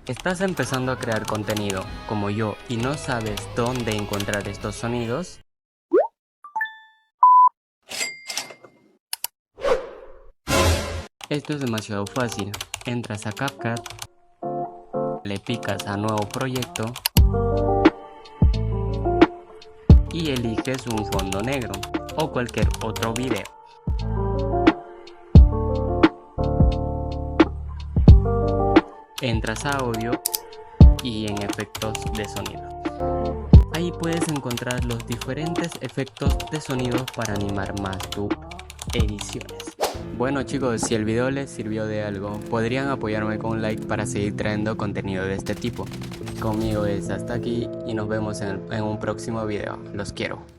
¿Estás empezando a crear contenido como yo y no sabes dónde encontrar estos sonidos? Esto es demasiado fácil. Entras a CapCut, le picas a nuevo proyecto y eliges un fondo negro o cualquier otro video. Entras a audio y en efectos de sonido. Ahí puedes encontrar los diferentes efectos de sonido para animar más tus ediciones. Bueno chicos, si el video les sirvió de algo, podrían apoyarme con un like para seguir trayendo contenido de este tipo. Conmigo es hasta aquí y nos vemos en un próximo video. Los quiero.